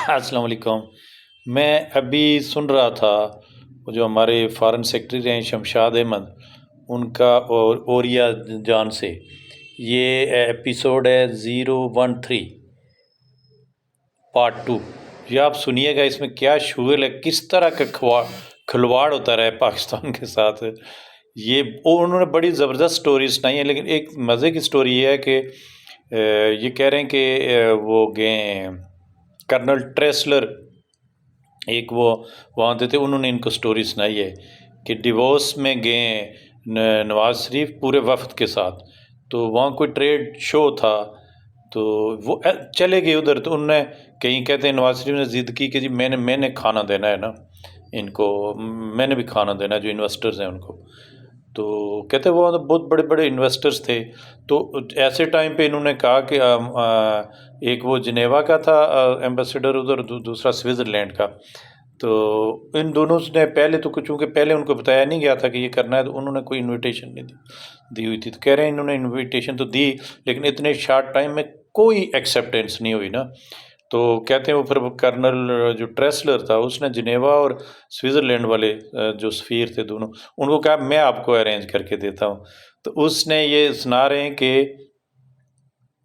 अस्सलाम वालेकुम। मैं अभी सुन रहा था वो जो हमारे फॉरेन सेक्रेटरी हैं शमशाद अहमद, उनका और ओरिया जान से ये एपिसोड है 013 पार्ट 2। ये आप सुनिएगा, इसमें क्या शुगर है, किस तरह का खिलवाड़ होता रहा है पाकिस्तान के साथ। ये उन्होंने बड़ी ज़बरदस्त स्टोरी सुनाई है, लेकिन एक मज़े की स्टोरी ये है कि ये कह रहे हैं कि वो गए कर्नल ट्रेसलर, एक वो वहाँ थे, उन्होंने इनको स्टोरी सुनाई है कि डिवोर्स में गए नवाज शरीफ पूरे वफद के साथ। तो वहाँ कोई ट्रेड शो था, तो वो चले गए उधर। तो उनने कहीं, कहते हैं नवाज शरीफ ने ज़िद की कि जी मैंने खाना देना है ना इनको, मैंने भी खाना देना है जो इन्वेस्टर्स हैं उनको। तो कहते वो तो बहुत बड़े बड़े इन्वेस्टर्स थे। तो ऐसे टाइम पे इन्होंने कहा कि एक वो जिनेवा का था एम्बेसडर उधर, दूसरा स्विट्ज़रलैंड का। तो इन दोनों ने पहले तो कुछ, चूँकि पहले उनको बताया नहीं गया था कि ये करना है, तो उन्होंने कोई इनविटेशन नहीं दी हुई थी। तो कह रहे हैं इन्होंने इनविटेशन तो दी, लेकिन इतने शॉर्ट टाइम में कोई एक्सेप्टेंस नहीं हुई ना। तो कहते हैं वो फिर कर्नल जो ट्रेसलर था, उसने जिनेवा और स्विट्ज़रलैंड वाले जो सफ़ीर थे दोनों, उनको कहा मैं आपको अरेंज करके देता हूँ। तो उसने ये सुना रहे हैं कि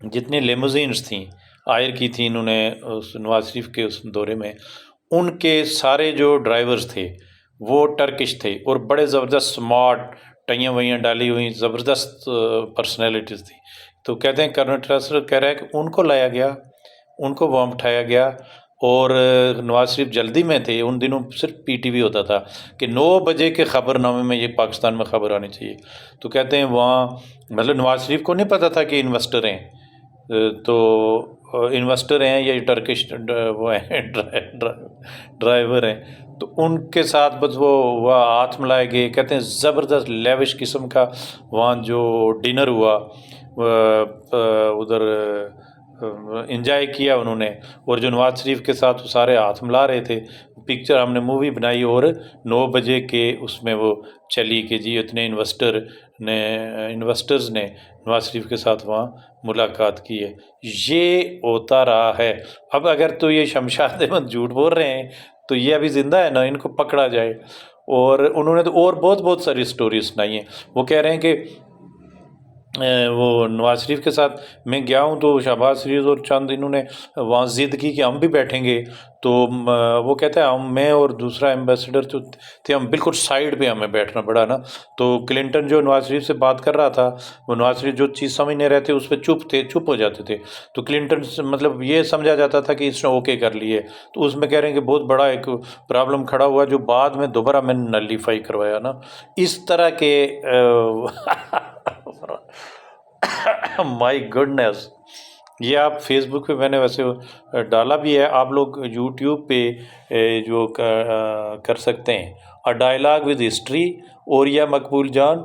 जितनी लिमोजीन्स थी हायर की थी इन्होंने उस नवाज शरीफ के उस दौरे में, उनके सारे जो ड्राइवर्स थे वो टर्किश थे और बड़े ज़बरदस्त स्मार्ट, टाइयाँ वाइयाँ डाली हुई ज़बरदस्त पर्सनैलिटीज़ थी। तो कहते हैं कर्नल ट्रेसलर कह रहा है कि उनको लाया गया, उनको वहाँ बिठाया गया। और नवाज शरीफ जल्दी में थे, उन दिनों सिर्फ पीटीवी होता था कि 9 बजे के ख़बरनामे में ये पाकिस्तान में ख़बर आनी चाहिए। तो कहते हैं वहाँ मतलब नवाज शरीफ को नहीं पता था कि इन्वेस्टर हैं, तो इन्वेस्टर हैं या टर्किश वो हैं ड्राइवर हैं। तो उनके साथ बस वो वह हाथ मिलाए गए। कहते हैं ज़बरदस्त लेविश किस्म का वहाँ जो डिनर हुआ उधर इंजॉय किया उन्होंने। और जो नवाज शरीफ के साथ वो सारे हाथ मिला रहे थे, पिक्चर हमने मूवी बनाई और 9 बजे के उसमें वो चली कि जी इतने इन्वेस्टर्स ने नवाज शरीफ के साथ वहाँ मुलाकात की है। ये होता रहा है। अब अगर तो ये शमशाद अहमद झूठ बोल रहे हैं तो ये अभी ज़िंदा है ना, इनको पकड़ा जाए। और उन्होंने तो और बहुत सारी स्टोरी सुनाई हैं। वो कह रहे हैं कि वो नवाज शरीफ के साथ मैं गया हूँ तो शहबाज शरीफ और चंद इन्होंने वहाँ ज़िद की कि हम भी बैठेंगे। तो वो कहता है मैं और दूसरा एम्बेसडर जो थे, हम बिल्कुल साइड पे हमें बैठना पड़ा ना। तो क्लिंटन जो नवाज शरीफ से बात कर रहा था, वो नवाज शरीफ जो चीज़ समझ नहीं रहे थे उस पर चुप हो जाते थे। तो क्लिंटन मतलब ये समझा जाता था कि इसने ओके कर लिए। तो उसमें कह रहे हैं कि बहुत बड़ा एक प्रॉब्लम खड़ा हुआ जो बाद में दोबारा मैंने नलीफाई करवाया ना, इस तरह के माय गुडनेस। ये आप फेसबुक पे मैंने वैसे डाला भी है, आप लोग यूट्यूब पे जो कर सकते हैं। अ डायलॉग विद हिस्ट्री, ओरिया मकबूल जान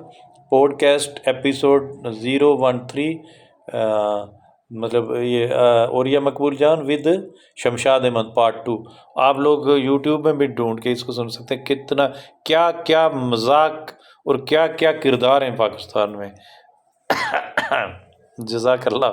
पॉडकास्ट एपिसोड 013, मतलब ये ओरिया मकबूल जान विद शमशाद अहमद पार्ट 2। आप लोग यूट्यूब में भी ढूंढ के इसको सुन सकते हैं। कितना क्या क्या मजाक और क्या क्या किरदार हैं पाकिस्तान में। जज़ाकल्लाह।